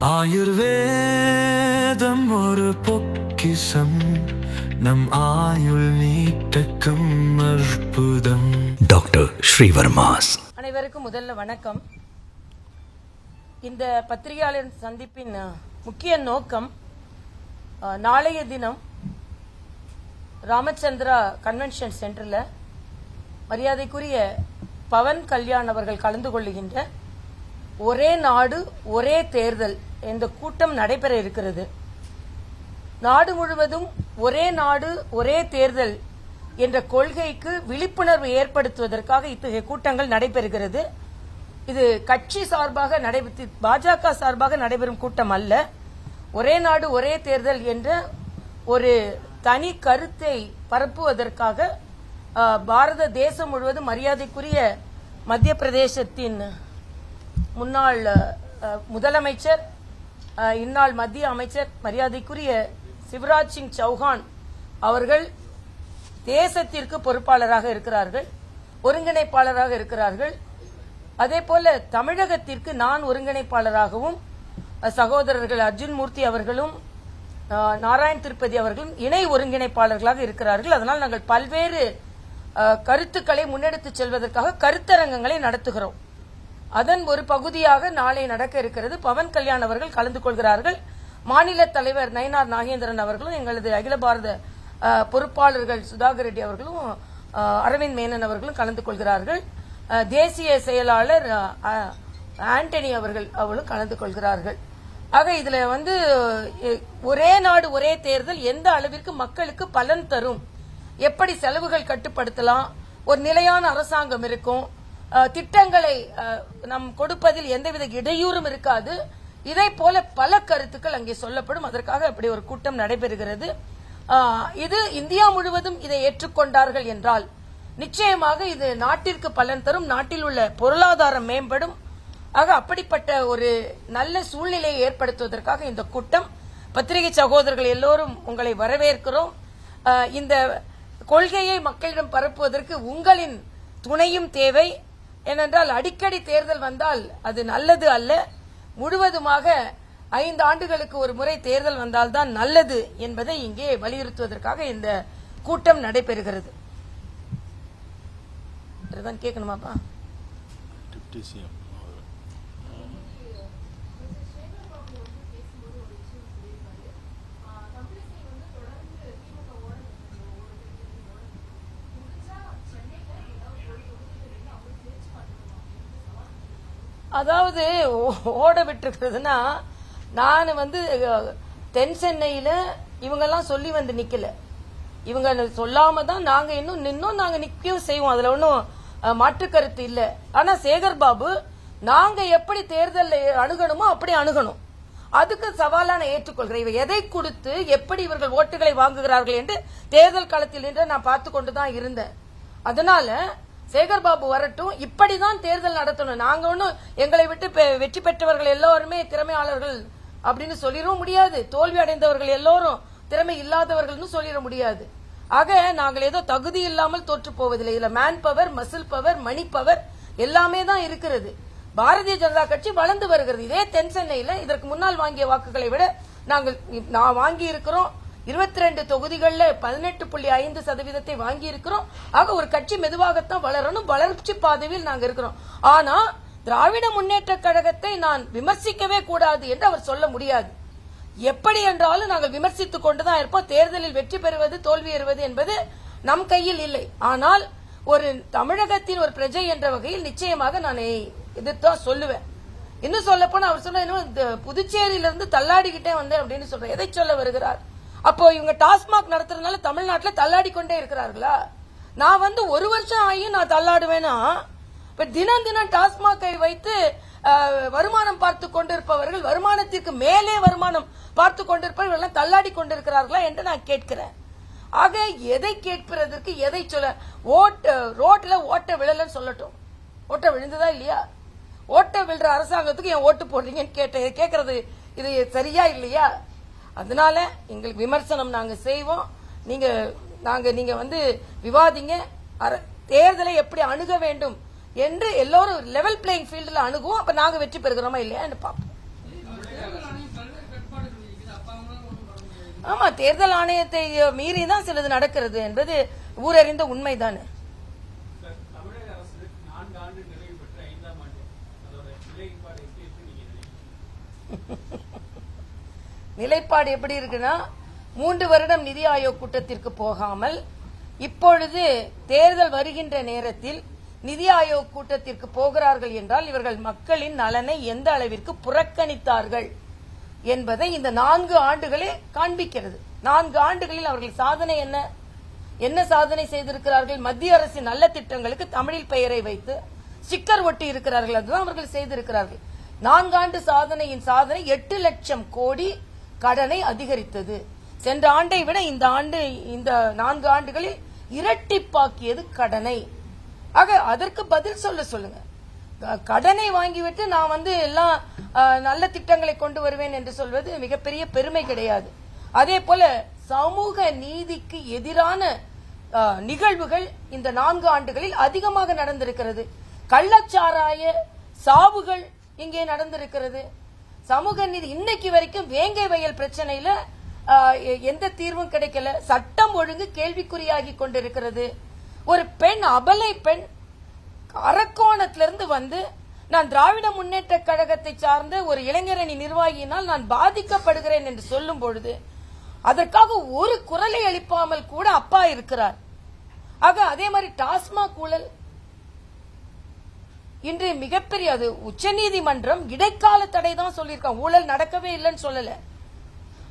ஆயுர்வேதம் ஒரு பொக்கிஷம் நம் ஆயுள் நீட்டக்கும் அற்புதம். டாக்டர் ஸ்ரீவர்மாஸ். அனைவருக்கும் முதல்ல வணக்கம். இந்த பத்திரிகையாளர் சந்திப்பின் முக்கிய நோக்கம் நாளைய தினம் ராமச்சந்திரா கன்வென்ஷன் சென்டரில் மரியாதைக்குரிய பவன் கல்யாண் அவர்கள் கலந்து கொள்ளுகின்ற ஒரே நாடு ஒரே தேர்தல் இந்த கூட்டம் நடைபெற இருக்கிறது. நாடு முழுவதும் ஒரே நாடு ஒரே தேர்தல் என்ற கொள்கைக்கு விழிப்புணர்வு ஏற்படுத்துவதற்காக இத்தகைய கூட்டங்கள் நடைபெறுகிறது. இது கட்சி சார்பாக பாஜக சார்பாக நடைபெறும் கூட்டம் அல்ல. ஒரே நாடு ஒரே தேர்தல் என்ற ஒரு தனி கருத்தை பரப்புவதற்காக பாரத தேசம் முழுவதும் மரியாதைக்குரிய மத்திய பிரதேசத்தின் முன்னாள் முதலமைச்சர் இந்நாள் மத்திய அமைச்சர் மரியாதைக்குரிய சிவராஜ் சிங் சௌஹான் அவர்கள் தேசத்திற்கு பொறுப்பாளராக இருக்கிறார்கள், ஒருங்கிணைப்பாளராக இருக்கிறார்கள். அதேபோல தமிழகத்திற்கு நான் ஒருங்கிணைப்பாளராகவும் சகோதரர்கள் அர்ஜுன் மூர்த்தி அவர்களும் நாராயண் திருப்பதி அவர்களும் இணை ஒருங்கிணைப்பாளர்களாக இருக்கிறார்கள். அதனால் நாங்கள் பல்வேறு கருத்துக்களை முன்னெடுத்துச் செல்வதற்காக கருத்தரங்கங்களை நடத்துகிறோம். அதன் ஒரு பகுதியாக நாளை நடக்க இருக்கிறது. பவன் கல்யாண் அவர்கள் கலந்து கொள்கிறார்கள். மாநில தலைவர் நயினார் நாகேந்திரன் அவர்களும் எங்களது அகில பாரத பொறுப்பாளர்கள் சுதாகர் ரெட்டி அவர்களும் அரவிந்த் மேனன் அவர்களும் கலந்து கொள்கிறார்கள். தேசிய செயலாளர் ஆண்டனி அவர்களும் கலந்து கொள்கிறார்கள். ஆக இதுல ஒரே நாடு ஒரே தேர்தல் எந்த அளவிற்கு மக்களுக்கு பலன் தரும், எப்படி செலவுகள் கட்டுப்படுத்தலாம், ஒரு நிலையான அரசாங்கம் இருக்கும், திட்டங்களை நம் கொடுப்பதில் எந்தவித இடையூறும் இருக்காது, இதை போல பல கருத்துக்கள் அங்கே சொல்லப்படும். அதற்காக அப்படி ஒரு கூட்டம் நடைபெறுகிறது. இது இந்தியா முழுவதும் இதை ஏற்றுக்கொண்டார்கள் என்றால் நிச்சயமாக இது நாட்டிற்கு பலன் தரும், நாட்டில் உள்ள பொருளாதாரம் மேம்படும். ஆக அப்படிப்பட்ட ஒரு நல்ல சூழ்நிலையை ஏற்படுத்துவதற்காக இந்த கூட்டம். பத்திரிகை சகோதரர்கள் எல்லோரும் உங்களை வரவேற்கிறோம். இந்த கொள்கையை மக்களிடம் பரப்புவதற்கு உங்களின் துணையும் தேவை. ஏனென்றால் அடிக்கடி தேர்தல் வந்தால் அது நல்லது அல்ல. முழுவதுமாக 5 ஆண்டுகளுக்கு ஒரு முறை தேர்தல் வந்தால்தான் நல்லது என்பதை இங்கே வலியுறுத்துவதற்காக இந்த கூட்டம் நடைபெறுகிறது. கேட்கணுமாப்பா? அதாவது ஓட விட்டுருக்கிறதுனா, நான் தென் சென்னையில இவங்கெல்லாம் சொல்லி நிக்கல, இவங்க சொல்லாம தான் நாங்க இன்னும் நாங்க நிக்கவும் செய்வோம். அதுல ஒன்னும் மாற்று கருத்து இல்ல. ஆனா சேகர் பாபு நாங்க எப்படி தேர்தல் அணுகணுமோ அப்படி அணுகணும், அதுக்கு சவாலான ஏற்றுக்கொள்கிறேன். இவ எதை கொடுத்து எப்படி இவர்கள் ஓட்டுகளை வாங்குகிறார்கள் என்று தேர்தல் களத்தில் நின்று நான் பார்த்து கொண்டுதான் இருந்தேன். அதனால சேகர் பாபு வரட்டும், இப்படிதான் தேர்தல் நடத்தணும். நாங்க ஒன்னும் எங்களை விட்டு வெற்றி பெற்றவர்கள் எல்லோருமே திறமையாளர்கள் அப்படின்னு சொல்லிடவும் முடியாது, தோல்வி அடைந்தவர்கள் எல்லோரும் திறமை இல்லாதவர்கள் சொல்லிட முடியாது. ஆக நாங்கள் ஏதோ தகுதி இல்லாமல் தோற்று போவதில்லை. இதுல man power, muscle power, money power எல்லாமே தான் இருக்கிறது. பாரதிய ஜனதா கட்சி வளர்ந்து வருகிறது. இதே தென் சென்னையில இதற்கு முன்னால் வாங்கிய வாக்குகளை விட நான் வாங்கி இருக்கிறோம். 22 தொகுதிகளில் 18.5% வாங்கி இருக்கிறோம். ஆக ஒரு கட்சி மெதுவாகத்தான் வளரணும், வளர்ச்சி பாதையில் நாங்க இருக்கிறோம். ஆனா திராவிட முன்னேற்ற கழகத்தை நான் விமர்சிக்கவே கூடாது என்று அவர் சொல்ல முடியாது. எப்படி என்றாலும் நாங்கள் விமர்சித்துக் கொண்டுதான் இருப்போம். தேர்தலில் வெற்றி பெறுவது தோல்வி பெறுவது என்பது நம் கையில் இல்லை. ஆனால் ஒரு தமிழகத்தின் ஒரு பிரஜை என்ற வகையில் நிச்சயமாக நான் இதுதான் சொல்லுவேன். இன்னும் சொல்ல போனா அவர் சொன்ன புதுச்சேரியிலிருந்து தள்ளாடிக்கிட்டே வந்தேன் அப்படின்னு சொல்றேன். எதை சொல்ல வருகிறார்? அப்போ இவங்க டாஸ்மாக் நடத்துறதுனால தமிழ்நாட்டில் தள்ளாடி கொண்டே இருக்கிறார்களா? நான் 1 வருஷம் ஆகியும் நான் தள்ளாடுவேனா? இப்ப தினம் டாஸ்மாகை வைத்து வருமானம் பார்த்து கொண்டிருப்பவர்கள், வருமானத்திற்கு மேலே வருமானம் பார்த்து கொண்டிருப்பவர்கள் எல்லாம் தள்ளாடி கொண்டிருக்கிறார்களா என்று நான் கேட்கிறேன். ஆக எதை கேட்பதற்கு எதை சொல்ல, ரோட்ல ஓட்ட விழலன்னு சொல்லட்டும். ஓட்ட விழுந்ததா இல்லையா? ஓட்ட விழுற அரசாங்கத்துக்கு என் ஓட்டு போடுறீங்கன்னு கேட்கறது இது சரியா இல்லையா? அதனால எங்களுக்கு விமர்சனம் நாங்க செய்வோம். நீங்க விவாதிங்க. தேர்தலை எப்படி அணுக வேண்டும் என்று எல்லோரும் லெவல் பிளேயிங் ஃபீல்டில் அணுகுவோம். அப்ப நாங்க வெற்றி பெறுகிறோமா இல்லையா என்று பார்ப்போம். ஆமா, தேர்தல் ஆணையத்தை மீறி தான் சிலது நடக்கிறது என்பது ஊரறிந்த உண்மைதானே. தமிழக அரசு 4 ஆண்டு நிறைவு பெற்ற 5ஆம் ஆண்டு அதோட நிலைப்பாடு எப்படி இருக்கு நீங்க நினைக்கிறீங்க? நிலைப்பாடு எப்படி இருக்குன்னா, 3 வருடம் நிதி ஆயோக் கூட்டத்திற்கு போகாமல் இப்பொழுது தேர்தல் வருகின்ற நேரத்தில் நிதி ஆயோக் கூட்டத்திற்கு போகிறார்கள் என்றால் இவர்கள் மக்களின் நலனை எந்த அளவிற்கு புறக்கணித்தார்கள் என்பதை இந்த 4 ஆண்டுகளே காண்பிக்கிறது. 4 ஆண்டுகளில் அவர்கள் சாதனை என்ன சாதனை செய்திருக்கிறார்கள்? மத்திய அரசின் நல்ல திட்டங்களுக்கு தமிழில் பெயரை வைத்து ஸ்டிக்கர் ஒட்டி இருக்கிறார்கள். அதுதான் அவர்கள் செய்திருக்கிறார்கள். 4 ஆண்டு சாதனையின் சாதனை 8 லட்சம் கோடி கடனை அதிகரித்தது. சென்ற ஆண்டை விட இந்த ஆண்டு, இந்த 4 ஆண்டுகளில் இரட்டிப்பாக்கியது கடனை. ஆக அதற்கு பதில் சொல்லுங்க. கடனை வாங்கிவிட்டு நான் எல்லாம் நல்ல திட்டங்களை கொண்டு வருவேன் என்று சொல்வது மிகப்பெரிய பெருமை கிடையாது. அதே போல சமூக நீதிக்கு எதிரான நிகழ்வுகள் இந்த 4 ஆண்டுகளில் அதிகமாக நடந்திருக்கிறது. கள்ளச்சாராய சாவுகள் இங்கே நடந்திருக்கிறது. சமூக நீதி இன்னைக்கு வரைக்கும் வேங்கை வயல் பிரச்சனையில எந்த தீர்வும் கிடைக்கல. சட்டம் ஒழுங்கு கேள்விக்குறியாகி கொண்டிருக்கிறது. ஒரு பெண், அபலை பெண் அரக்கோணத்திலிருந்து நான் திராவிட முன்னேற்ற கழகத்தை சார்ந்த ஒரு இளைஞரணி நிர்வாகியினால் நான் பாதிக்கப்படுகிறேன் என்று சொல்லும் பொழுது அதற்காக ஒரு குரலை எழுப்பாமல் கூட அப்பா இருக்கிறார். ஆக அதே மாதிரி டாஸ்மாக் ஊழல் இன்று மிகப்பெரிய, அது உச்சநீதிமன்றம் இடைக்கால தடை தான் சொல்லியிருக்காங்க, ஊழல் நடக்கவே இல்லைன்னு சொல்லல.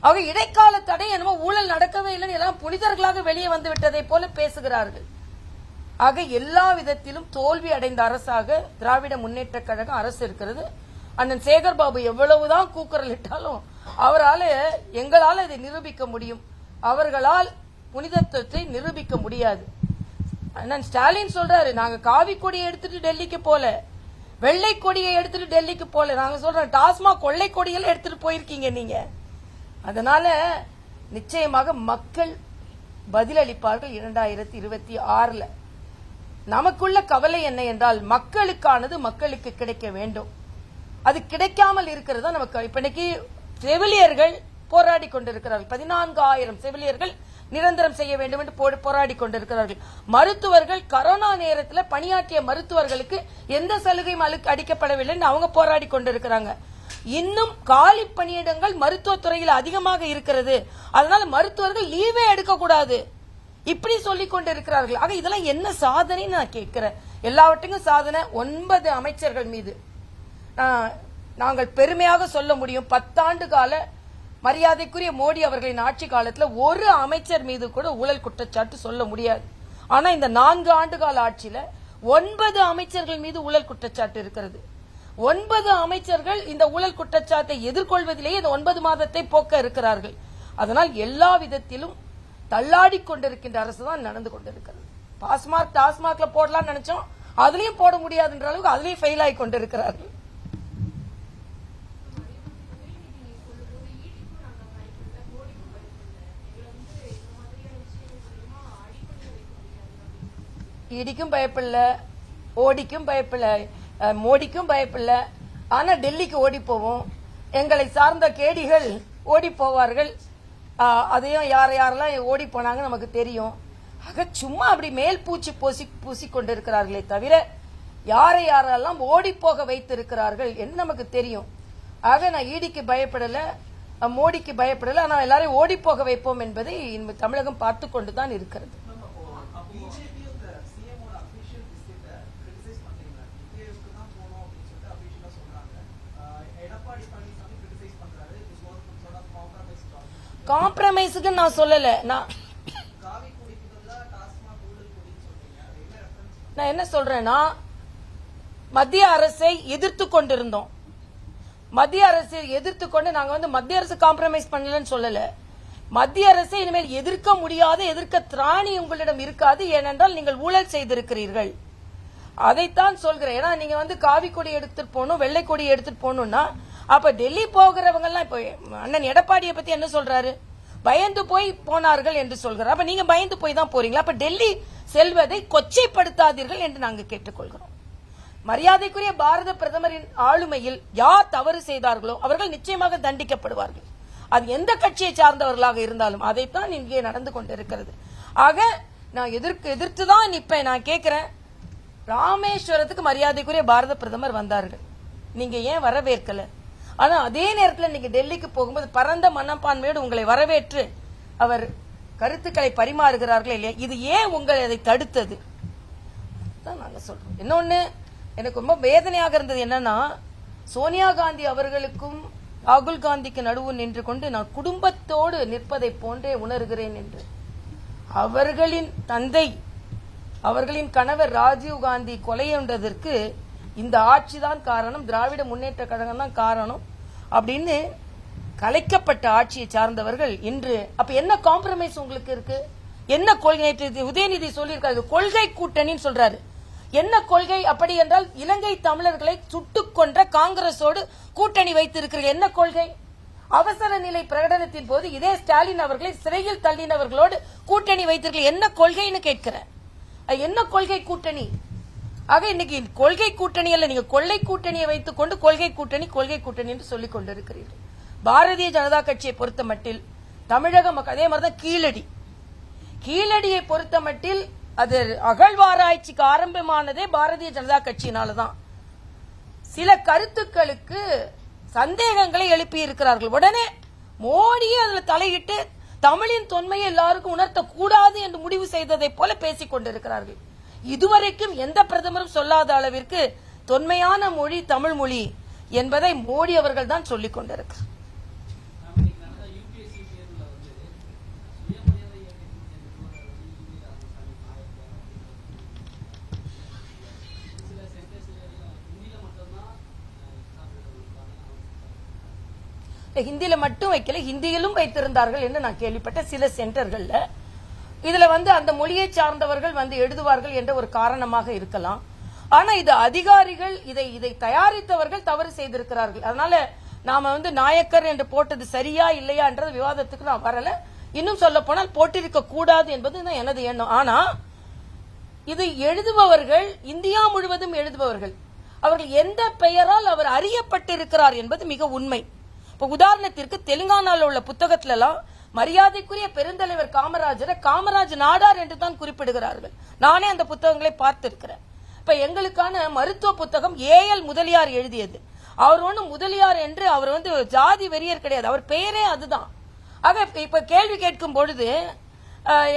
ஆக இடைக்கால தடை என்னமோ ஊழல் நடக்கவே இல்லைன்னு எல்லாம் புனிதர்களாக வெளியே வந்து விட்டதை போல பேசுகிறார்கள். ஆக எல்லா விதத்திலும் தோல்வி அடைந்த அரசாக திராவிட முன்னேற்ற கழகம் அரசு இருக்கிறது. அண்ணன் சேகர் பாபு எவ்வளவுதான் கூக்குரல் இட்டாலும் எங்களால் இதை நிரூபிக்க முடியும், அவர்களால் புனிதத்துவத்தை நிரூபிக்க முடியாது. அண்ணன் ஸ்டாலின் சொல்றாரு, நாங்க காவி கொடியை எடுத்துட்டு டெல்லிக்கு போல, வெள்ளை கொடியை எடுத்துட்டு டெல்லிக்கு போல. நாங்க சொல்றோம், டாஸ்மாக் கொள்ளை கொடியெல்லாம் எடுத்துட்டு போயிருக்கீங்க நீங்க. அதனால நிச்சயமாக மக்கள் பதிலளிப்பார்கள் 2026. நமக்குள்ள கவலை என்ன என்றால், மக்களுக்கானது மக்களுக்கு கிடைக்க வேண்டும். அது கிடைக்காமல் இருக்கிறதா நமக்கு. இப்ப இன்னைக்கு செவிலியர்கள் போராடி கொண்டிருக்கிறார்கள். 14,000 செவிலியர்கள் நிரந்தரம் செய்ய வேண்டும் என்று போராடி கொண்டிருக்கிறார்கள். மருத்துவர்கள் கரோனா நேரத்தில் பணியாற்றிய மருத்துவர்களுக்கு எந்த சலுகையும் அளிக்கப்படவில்லை அவங்க போராடி கொண்டிருக்கிறாங்க. இன்னும் காலி பணியிடங்கள் மருத்துவத்துறையில் அதிகமாக இருக்கிறது, அதனால மருத்துவர்கள் லீவே எடுக்கக்கூடாது இப்படி சொல்லிக் கொண்டிருக்கிறார்கள். ஆக இதெல்லாம் என்ன சாதனை நான் கேட்கிறேன். எல்லாவற்றையும் சாதனை. 9 அமைச்சர்கள் மீது நாங்கள் பெருமையாக சொல்ல முடியும். 10 ஆண்டு கால மரியாதைக்குரிய மோடி அவர்களின் ஆட்சி காலத்தில் ஒரு அமைச்சர் மீது கூட ஊழல் குற்றச்சாட்டு சொல்ல முடியாது. ஆனா இந்த 4 ஆண்டு கால ஆட்சியில 9 அமைச்சர்கள் மீது ஊழல் குற்றச்சாட்டு இருக்கிறது. 9 அமைச்சர்கள் இந்த ஊழல் குற்றச்சாட்டை எதிர்கொள்வதிலேயே இந்த 9 மாதத்தை போக்க இருக்கிறார்கள். அதனால் எல்லா விதத்திலும் தள்ளாடி கொண்டிருக்கின்ற அரசு தான் நடந்து கொண்டிருக்கிறது. டாஸ்மாக்ல போடலாம் நினைச்சோம், அதுலயும் போட முடியாதுன்ற அளவுக்கு அதுலயும் ஃபெயில் ஆகி கொண்டிருக்கிறார்கள். இடிக்கும் பயப்பில்ல, ஓடிக்கும் பயப்பில்ல, மோடிக்கும் பயப்பில்ல. ஆனா டெல்லிக்கு ஓடி போவோம். எங்களை சார்ந்த கேடிகள் ஓடி போவார்கள். அதையும் யாரெல்லாம் ஓடி போனாங்க நமக்கு தெரியும். ஆக சும்மா அப்படி மேல் பூச்சி பூசி கொண்டிருக்கிறார்களே தவிர யாரெல்லாம் ஓடி போக வைத்திருக்கிறார்கள் என்று நமக்கு தெரியும். ஆக நான் ஈடிக்கு பயப்படல, மோடிக்கு பயப்படல, ஆனா எல்லாரையும் ஓடி போக வைப்போம் என்பதை தமிழகம் பார்த்து கொண்டுதான் இருக்கிறது. காம்ப்ரமைஸுக்கு நான் சொல்லல. நான் என்ன சொல்றேன்னா, மத்திய அரசை எதிர்த்து கொண்டிருந்தோம். மத்திய அரசை எதிர்த்து கொண்டு நாங்க மத்திய அரசு காம்ப்ரமைஸ் பண்ணலன்னு சொல்லல. மத்திய அரசை இனிமேல் எதிர்க்க முடியாத, எதிர்க்க திராணி உங்களிடம் இருக்காது. ஏனென்றால் நீங்கள் ஊழல் செய்திருக்கிறீர்கள். அதைத்தான் சொல்கிறேன். ஏன்னா நீங்க காவி கொடி எடுத்துட்டு போகணும், வெள்ளை கொடி எடுத்துட்டு போகணும்னா அப்ப டெல்லி போகிறவங்க எல்லாம் இப்ப அண்ணன் எடப்பாடியை பத்தி என்ன சொல்றாரு? பயந்து போய் போனார்கள் என்று சொல்கிறார். அப்ப நீங்க பயந்து போய் தான் போறீங்களா? அப்ப டெல்லி செல்வதை கொச்சைப்படுத்தாதீர்கள் என்று நாங்கள் கேட்டுக்கொள்கிறோம். மரியாதைக்குரிய பாரத பிரதமரின் ஆளுமையில் யார் தவறு செய்தார்களோ அவர்கள் நிச்சயமாக தண்டிக்கப்படுவார்கள். அது எந்த கட்சியை சார்ந்தவர்களாக இருந்தாலும் அதைத்தான் இங்கே நடந்து கொண்டிருக்கிறது. ஆக நான் எதிர்த்துதான் நிப்பேன். நான் கேட்கிறேன், ராமேஸ்வரத்துக்கு மரியாதைக்குரிய பாரத பிரதமர் வந்தார்கள், நீங்க ஏன் வரவேற்கல? ஆனா அதே நேரத்தில் நீங்க டெல்லிக்கு போகும்போது பரந்த மனப்பான்மையோடு உங்களை வரவேற்று அவர் கருத்துக்களை பரிமாறுகிறார்கள் இல்லையா? இது ஏன் உங்களை அதை தடுத்தது தான் நாங்க சொல்றோம். இன்னொன்னு எனக்கு ரொம்ப வேதனையாக இருந்தது என்னன்னா, சோனியா காந்தி அவர்களுக்கும் ராகுல் காந்திக்கு நடுவு நின்று கொண்டு நான் குடும்பத்தோடு நிற்பதை போன்றே உணர்கிறேன் என்று. அவர்களின் தந்தை, அவர்களின் கணவர் ராஜீவ் காந்தி கொலையுண்டதற்கு இந்த ஆட்சி தான் காரணம், திராவிட முன்னேற்ற கழகம் தான் காரணம் அப்படின்னு கலைக்கப்பட்ட ஆட்சியை சார்ந்தவர்கள் இன்று அப்ப என்ன காம்ப்ரமைஸ் உங்களுக்கு இருக்கு? என்ன கொள்கை? உதயநிதி சொல்லியிருக்காரு கொள்கை கூட்டணின்னு சொல்றாரு. என்ன கொள்கை? அப்படி என்றால் இலங்கை தமிழர்களை சுட்டுக் கொன்ற காங்கிரஸோடு கூட்டணி வைத்திருக்கிறது. என்ன கொள்கை? அவசர நிலை பிரகடனத்தின் போது இதே ஸ்டாலின் அவர்களை சிறையில் தள்ளினவர்களோடு கூட்டணி வைத்திருக்க என்ன கொள்கைன்னு கேட்கிறேன். என்ன கொள்கை கூட்டணி? ஆக இன்னைக்கு கொள்கை கூட்டணி அல்ல, நீங்க கொள்ளை கூட்டணியை வைத்துக் கொண்டு கொள்கை கூட்டணி என்று சொல்லிக் கொண்டிருக்கிறீர்கள். பாரதிய ஜனதா கட்சியை பொறுத்த மட்டில் தமிழக மக்கள் அதே மாதிரிதான் கீழடியை பொறுத்த மட்டில் அது அகழ்வாராய்ச்சிக்கு ஆரம்பமானதே பாரதிய ஜனதா கட்சியினாலதான். சில கருத்துக்களுக்கு சந்தேகங்களை எழுப்பி இருக்கிறார்கள். உடனே மோடியே அதுல தலையிட்டு தமிழின் தொன்மையை எல்லாருக்கும் உணர்த்த கூடாது என்று முடிவு செய்ததை போல பேசிக் கொண்டிருக்கிறார்கள். இதுவரைக்கும் எந்த பிரதமரும் சொல்லாத அளவிற்கு தொன்மையான மொழி தமிழ் மொழி என்பதை மோடி அவர்கள் தான் சொல்லிக் கொண்டிருக்கிறார். ஹிந்தியில மட்டும் வைக்கல, ஹிந்தியிலும் வைத்திருந்தார்கள் என்று நான் கேள்விப்பட்ட சில சென்டர்கள்ல. இதுல அந்த மொழியை சார்ந்தவர்கள் எழுதுவார்கள் என்ற ஒரு காரணமாக இருக்கலாம். ஆனா இது அதிகாரிகள் இதை தயாரித்தவர்கள் தவறு செய்திருக்கிறார்கள். அதனால நாம நாயக்கர் என்று போட்டது சரியா இல்லையா என்ற விவாதத்துக்கு நான் வரல. இன்னும் சொல்ல போனால் போட்டிருக்க கூடாது என்பது எனது எண்ணம். ஆனா இது எழுதுபவர்கள் இந்தியா முழுவதும் எழுதுபவர்கள், அவர்கள் எந்த பெயரால் அவர் அறியப்பட்டிருக்கிறார் என்பது மிக உண்மை. இப்ப உதாரணத்திற்கு தெலுங்கானால உள்ள புத்தகத்துல எல்லாம் மரியாதைக்குரிய பெருந்தலைவர் காமராஜரை காமராஜ் நாடார் என்று தான் குறிப்பிடுகிறார்கள். நானே அந்த புத்தகங்களை பார்த்திருக்கிறேன். இப்ப எங்களுக்கான மருத்துவ புத்தகம் ஏஎல் முதலியார் எழுதியது. அவர் ஒன்னும் முதலியார் என்று அவர் ஜாதி வெறியர் கிடையாது, அவர் பெயரே அதுதான். ஆக இப்ப கேள்வி கேட்கும் பொழுது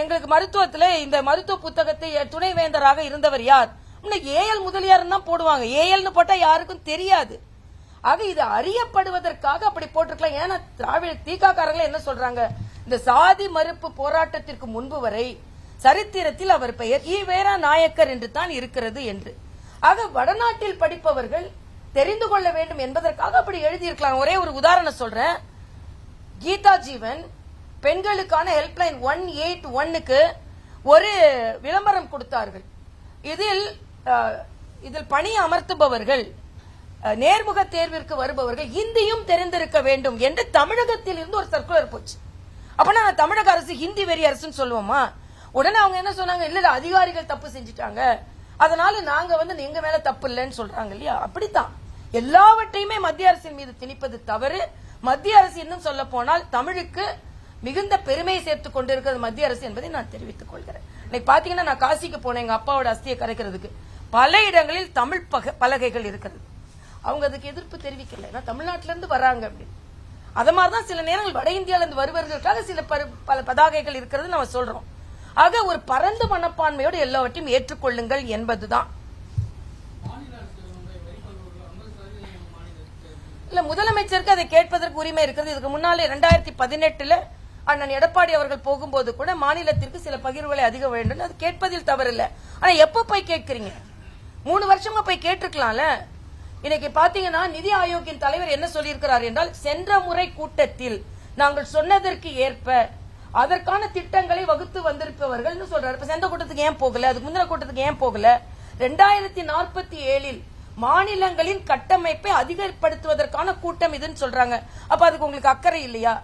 எங்களுக்கு மருத்துவத்துல இந்த மருத்துவ புத்தகத்தை துணைவேந்தராக இருந்தவர் யார்? ஏஎல் முதலியார் தான் போடுவாங்க, ஏஎல்னு போட்டா யாருக்கும் தெரியாது. ஆக இது அறியப்படுவதற்காக அப்படி போட்டிருக்கலாம். ஏன்னா திராவிட தீகாக்காரர்கள் என்ன சொல்றாங்க, இந்த சாதி மறுப்பு போராட்டத்திற்கு முன்பு வரை சரித்திரத்தில் அவர் பெயர் ஈவேரா நாயக்கர் என்று தான் இருக்கிறது என்று. ஆக வடநாட்டில் படிப்பவர்கள் தெரிந்து கொள்ள வேண்டும் என்பதற்காக அப்படி எழுதியிருக்கலாம். ஒரே ஒரு உதாரணம் சொல்றேன். கீதா ஜீவன் பெண்களுக்கான ஹெல்ப்லைன் 181க்கு ஒரு விளம்பரம் கொடுத்தார்கள். இதில் பணி அமர்த்துபவர்கள் நேர்முக தேர்விற்கு வருபவர்கள் ஹிந்தியும் தெரிந்திருக்க வேண்டும் என்று தமிழகத்தில் இருந்து ஒரு சர்க்குலர் போச்சு. அப்பனா தமிழக அரசு ஹிந்தி வெறி அரசுன்னு சொல்லுவோமா? உடனே அவங்க என்ன சொன்னாங்க, இல்ல அதிகாரிகள் தப்பு செஞ்சுட்டாங்க, அதனால நாங்க எங்க மேல தப்பு இல்லைன்னு சொல்றாங்க இல்லையா? அப்படித்தான் எல்லாவற்றையுமே மத்திய அரசின் மீது திணிப்பது தவறு. மத்திய அரசு இன்னும் சொல்ல போனால் தமிழுக்கு மிகுந்த பெருமையை சேர்த்துக் கொண்டிருக்கிறது மத்திய அரசு என்பதை நான் தெரிவித்துக் கொள்கிறேன். இன்னைக்கு பாத்தீங்கன்னா நான் காசிக்கு போனேன் எங்க அப்பாவோட அஸ்தியை கரைக்கிறதுக்கு. பல இடங்களில் தமிழ் பலகைகள் இருக்கிறது. அவங்க அதுக்கு எதிர்ப்பு தெரிவிக்கல, தமிழ்நாட்டில இருந்து வராங்க அப்படின்னு. அத மாதிரிதான் சில நேரங்கள் வட இந்தியால இருந்து வருவதற்காக சில பல பதாகைகள் இருக்கிறது நம்ம சொல்றோம். ஆக ஒரு பரந்த மனப்பான்மையோடு எல்லாவற்றையும் ஏற்றுக்கொள்ளுங்கள் என்பதுதான். இல்ல முதலமைச்சருக்கு அதை கேட்பதற்கு உரிமை இருக்கிறது. இதுக்கு முன்னாலே 2018 அண்ணன் எடப்பாடி அவர்கள் போகும்போது கூட மாநிலத்திற்கு சில பகிர்வுகளை அதிக வேண்டும், அது கேட்பதில் தவறில்லை. ஆனா எப்ப போய் கேட்கறீங்க? 3 வருஷமா போய் கேட்டிருக்கலாம்ல. இன்னைக்கு பாத்தீங்கன்னா நிதி ஆயோக்கின் தலைவர் என்ன சொல்லியிருக்கிறார் என்றால், சென்ற முறை கூட்டத்தில் நாங்கள் சொன்னதற்கு ஏற்ப அதற்கான திட்டங்களை வகுத்து வந்திருப்பவர்கள் சொல்றாரு. இப்ப சென்ற கூட்டத்துக்கு ஏன் போகல? அதுக்கு முந்தின கூட்டத்துக்கு ஏன் போகல? 2047 மாநிலங்களின் கட்டமைப்பை அதிகப்படுத்துவதற்கான கூட்டம் இதுன்னு சொல்றாங்க. அப்ப அதுக்கு உங்களுக்கு அக்கறை இல்லையா?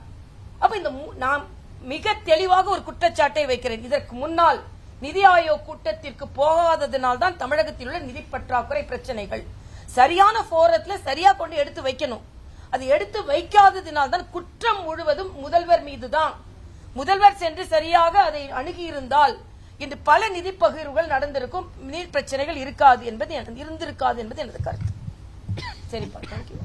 அப்ப இந்த நான் மிக தெளிவாக ஒரு குற்றச்சாட்டை வைக்கிறேன். இதற்கு முன்னால் நிதி ஆயோக் கூட்டத்திற்கு போகாததனால் தான் தமிழகத்தில் உள்ள நிதி பற்றாக்குறை பிரச்சனைகள். சரியான போரத்துல சரியா கொண்டு எடுத்து வைக்கணும். அதை எடுத்து வைக்காததினால்தான் குற்றம் முழுவதும் முதல்வர் மீதுதான். முதல்வர் சென்று சரியாக அதை அணுகியிருந்தால் இன்று பல நிதி பகிர்வுகள் நடந்திருக்கும், நீர் பிரச்சனைகள் இருக்காது என்பது இருந்திருக்காது என்பது எனது கருத்து. சரிப்பா, தேங்க்யூ.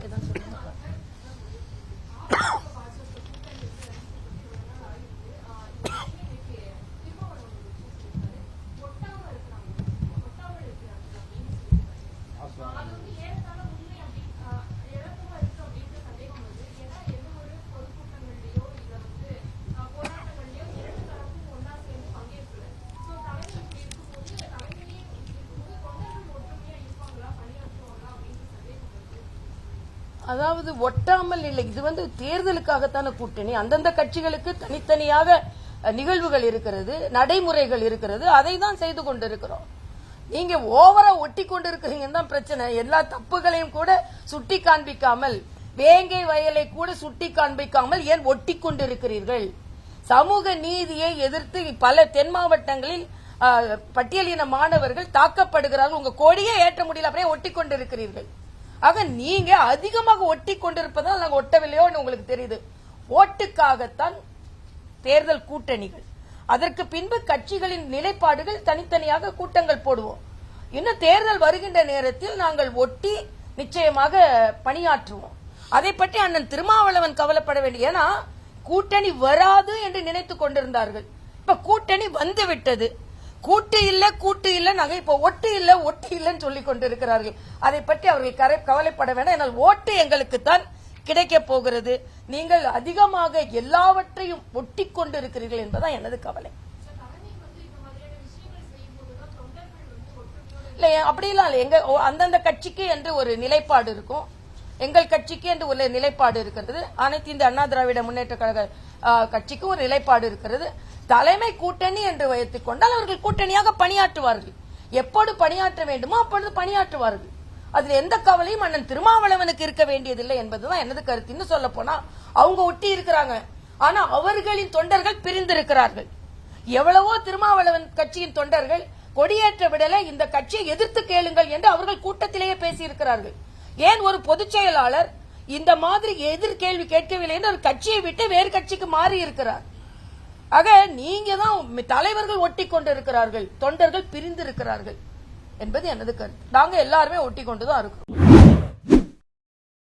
அதாவது ஒட்டாமல் இல்லை, இது தேர்தலுக்காகத்தான கூட்டணி. அந்தந்த கட்சிகளுக்கு தனித்தனியாக நிகழ்வுகள் இருக்கிறது, நடைமுறைகள் இருக்கிறது, அதை தான் செய்து கொண்டிருக்கிறோம். நீங்க ஓவரா ஒட்டி கொண்டிருக்கிறீங்கன்னு தான் பிரச்சனை. எல்லா தப்புகளையும் கூட சுட்டி காண்பிக்காமல், வேங்கை வயலை கூட சுட்டி காண்பிக்காமல் ஏன் ஒட்டி கொண்டிருக்கிறீர்கள்? சமூக நீதியை எதிர்த்து பல தென் மாவட்டங்களில் பட்டியலின மாணவர்கள் தாக்கப்படுகிறார்கள். உங்க கொடியே ஏற்ற முடியல, அப்படியே ஒட்டி கொண்டிருக்கிறீர்கள். ஆக நீங்க அதிகமாக ஒட்டி கொண்டிருப்பதால் நாங்க ஒட்டவில்லையோ உங்களுக்கு தெரியுது. ஓட்டுக்காகத்தான் தேர்தல் கூட்டணிகள், அதற்கு பின்பு கட்சிகளின் நிலைப்பாடுகள் தனித்தனியாக கூட்டங்கள் போடுவோம். இன்னும் தேர்தல் வருகின்ற நேரத்தில் நாங்கள் ஒட்டி நிச்சயமாக பணியாற்றுவோம். அதை பற்றி அண்ணன் திருமாவளவன் கவலைப்பட வேண்டிய, ஏன்னா கூட்டணி வராது என்று நினைத்துக் கொண்டிருந்தார்கள். இப்ப கூட்டணி வந்து விட்டது. கூட்டு இல்ல நாங்க இப்ப ஒட்டு இல்லன்னு சொல்லிக் கொண்டிருக்கிறார்கள். அதை பற்றி அவர்கள் கவலைப்பட வேண்டாம். என்னால் ஓட்டு எங்களுக்கு தான் கிடைக்க போகிறது. நீங்கள் அதிகமாக எல்லாவற்றையும் ஒட்டி கொண்டிருக்கிறீர்கள் என்பதுதான் எனது கவலை. இல்ல அப்படிலாம் இல்ல, எங்க அந்தந்த கட்சிக்கு என்று ஒரு நிலைப்பாடு இருக்கும், எங்கள் கட்சிக்கு என்று ஒரு நிலைப்பாடு இருக்கிறது, அனைத்து இந்த அண்ணா திராவிட முன்னேற்ற கழக கட்சிக்கு ஒரு நிலைப்பாடு இருக்கிறது. தலைமை கூட்டணி என்று வைத்துக் கொண்டால் அவர்கள் கூட்டணியாக பணியாற்றுவார்கள். எப்போது பணியாற்ற வேண்டுமோ அப்பொழுது பணியாற்றுவார்கள். அதுல எந்த கவலையும் அண்ணன் திருமாவளவனுக்கு இருக்க வேண்டியதில்லை என்பதுதான் எனது கருத்து. இன்னும் சொல்ல போனா அவங்க ஒட்டி இருக்கிறாங்க, ஆனா அவர்களின் தொண்டர்கள் பிரிந்திருக்கிறார்கள். எவ்வளவோ திருமாவளவன் கட்சியின் தொண்டர்கள் கொடியேற்ற விடலை, இந்த கட்சியை எதிர்த்து கேளுங்கள் என்று அவர்கள் கூட்டத்திலேயே பேசியிருக்கிறார்கள். ஏன் ஒரு பொதுச் செயலாளர் இந்த மாதிரி எதிர்கேள்வி கேட்கவில்லை என்று ஒரு கட்சியை விட்டு வேறு கட்சிக்கு மாறி இருக்கிறார். ஆக நீங்க தான் தலைவர்கள் ஒட்டி கொண்டிருக்கிறார்கள், தொண்டர்கள் பிரிந்து இருக்கிறார்கள் என்பது எனது கருத்து. நாங்க எல்லாருமே ஒட்டி கொண்டுதான் இருக்கிறோம்.